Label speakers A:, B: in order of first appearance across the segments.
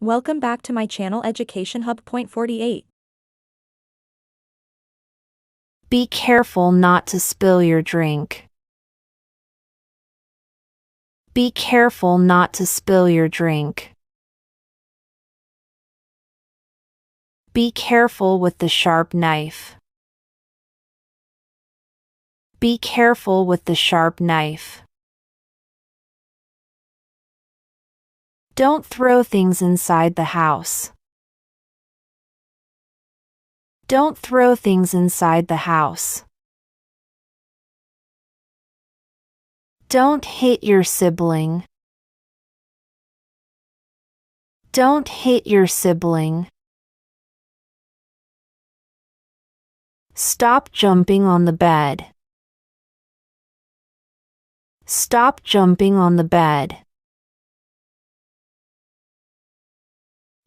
A: Welcome back to my channel Education Hub. Point 48.
B: Be careful not to spill your drink. Be careful not to spill your drink. Be careful with the sharp knife. Be careful with the sharp knife. Don't throw things inside the house. Don't throw things inside the house. Don't hit your sibling. Don't hit your sibling. Stop jumping on the bed. Stop jumping on the bed.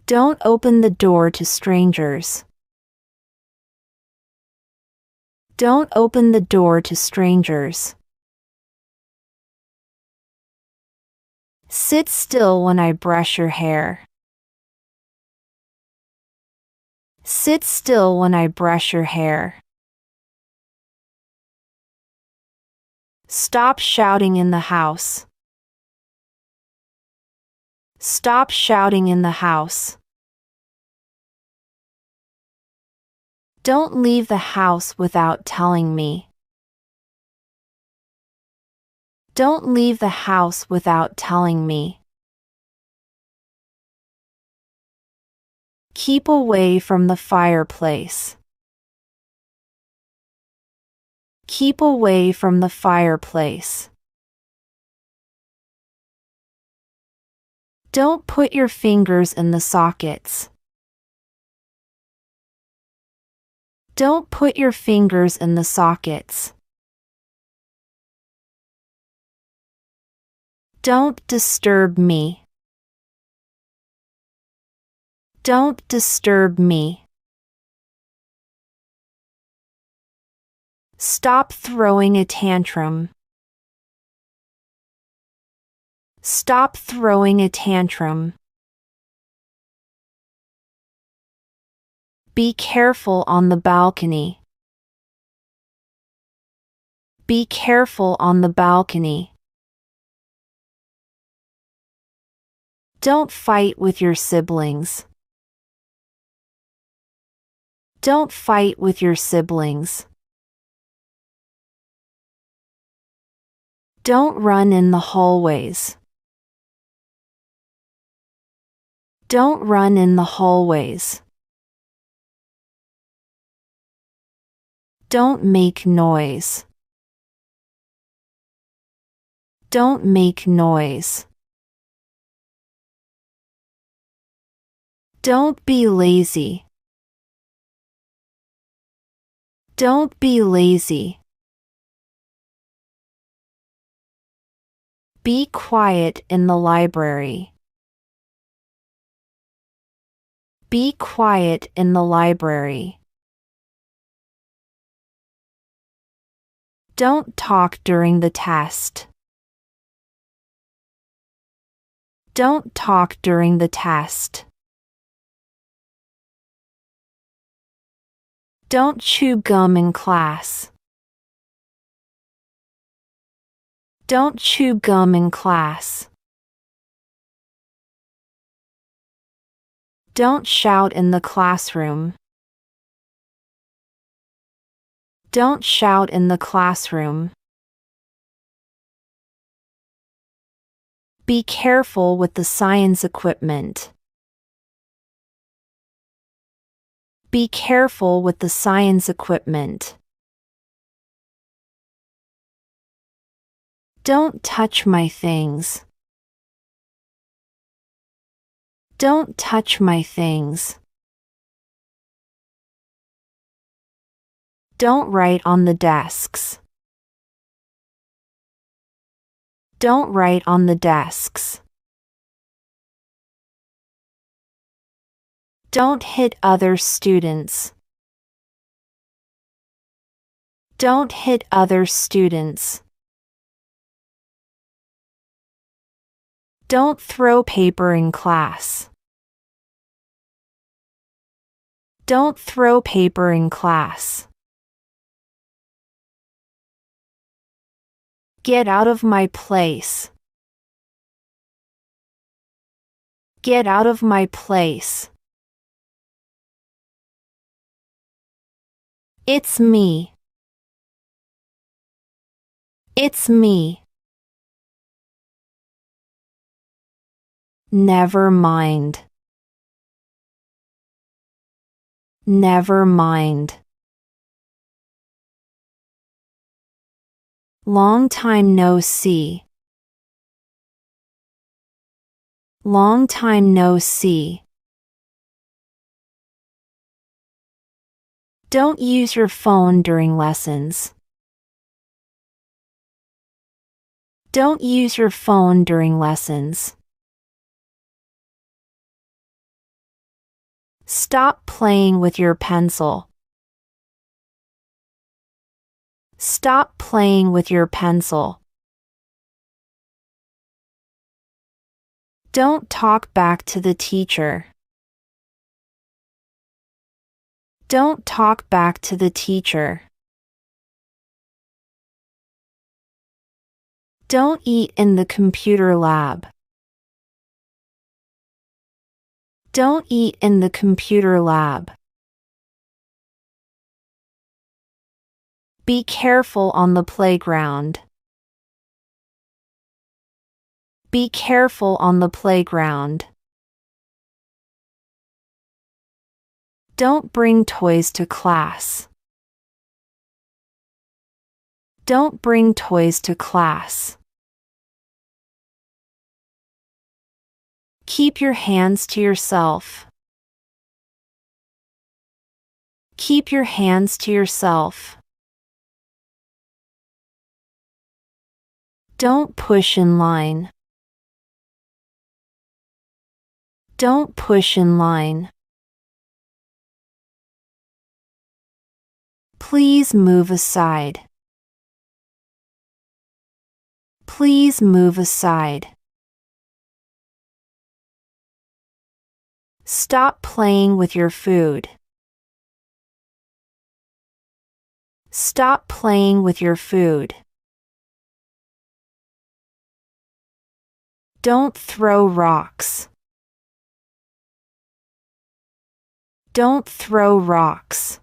B: Don't open the door to strangers. Don't open the door to strangers. Sit still when I brush your hair. Sit still when I brush your hair. Stop shouting in the house. Stop shouting in the house. Don't leave the house without telling me. Don't leave the house without telling me. Keep away from the fireplace. Keep away from the fireplace. Don't put your fingers in the sockets. Don't put your fingers in the sockets. Don't disturb me. Don't disturb me. Stop throwing a tantrum. Stop throwing a tantrum. Be careful on the balcony. Be careful on the balcony. Don't fight with your siblings. Don't fight with your siblings. Don't run in the hallways. Don't run in the hallways. Don't make noise. Don't make noise. Don't be lazy. Don't be lazy. Be quiet in the library. Be quiet in the library. Don't talk during the test. Don't talk during the test. Don't chew gum in class. Don't chew gum in class. Don't shout in the classroom. Don't shout in the classroom. Be careful with the science equipment. Be careful with the science equipment. Don't touch my things. Don't touch my things. Don't write on the desks. Don't write on the desks. Don't hit other students. Don't hit other students. Don't throw paper in class. Don't throw paper in class. Get out of my place. Get out of my place. It's me. It's me. Never mind. Never mind. Long time no see. Long time no see. Don't use your phone during lessons. Don't use your phone during lessons. Stop playing with your pencil. Stop playing with your pencil. Don't talk back to the teacher. Don't talk back to the teacher. Don't eat in the computer lab. Don't eat in the computer lab. Be careful on the playground. Be careful on the playground. Don't bring toys to class. Don't bring toys to class. Keep your hands to yourself. Keep your hands to yourself. Don't push in line. Don't push in line. Please move aside. Please move aside. Stop playing with your food. Stop playing with your food. Don't throw rocks. Don't throw rocks.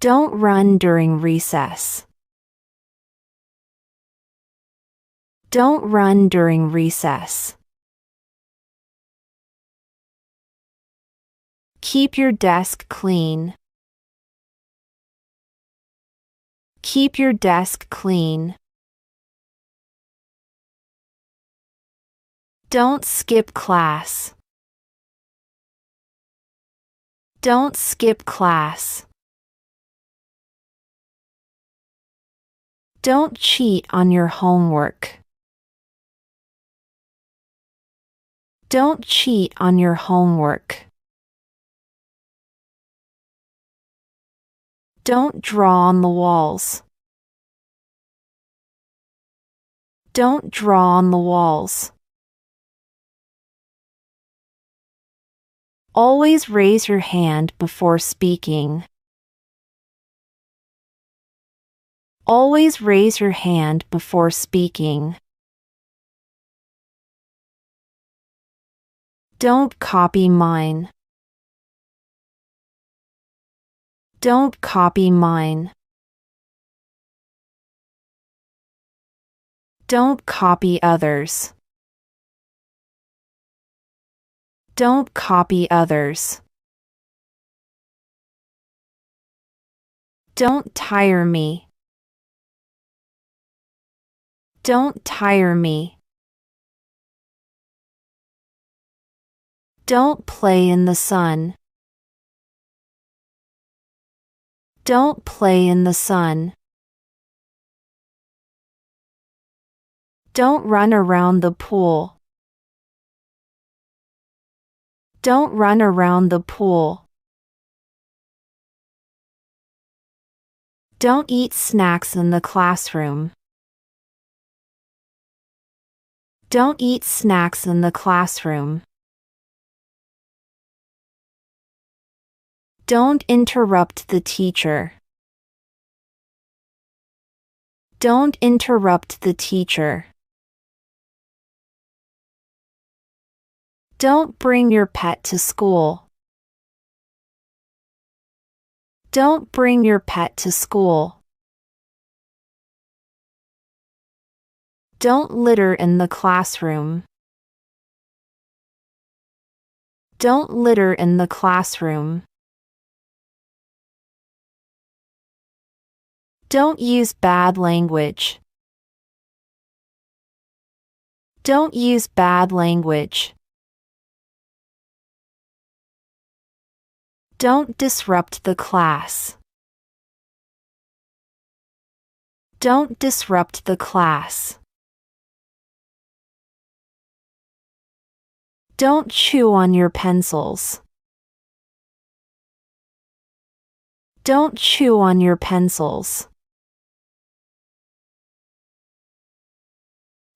B: Don't run during recess. Don't run during recess. Keep your desk clean. Keep your desk clean. Don't skip class. Don't skip class. Don't cheat on your homework. Don't cheat on your homework. Don't draw on the walls. Don't draw on the walls. Always raise your hand before speaking. Always raise your hand before speaking. Don't copy mine. Don't copy mine. Don't copy others. Don't copy others. Don't tire me. Don't tire me. Don't play in the sun. Don't play in the sun. Don't run around the pool. Don't run around the pool. Don't eat snacks in the classroom. Don't eat snacks in the classroom. Don't interrupt the teacher. Don't interrupt the teacher. Don't bring your pet to school. Don't bring your pet to school. Don't litter in the classroom. Don't litter in the classroom. Don't use bad language. Don't use bad language. Don't disrupt the class. Don't disrupt the class. Don't chew on your pencils. Don't chew on your pencils.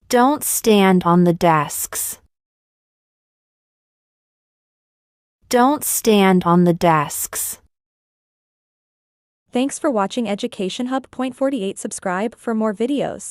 B: Don't stand on the desks. Don't stand on the desks.
A: Thanks for watching Education Hub. Point 48. Subscribe for more videos.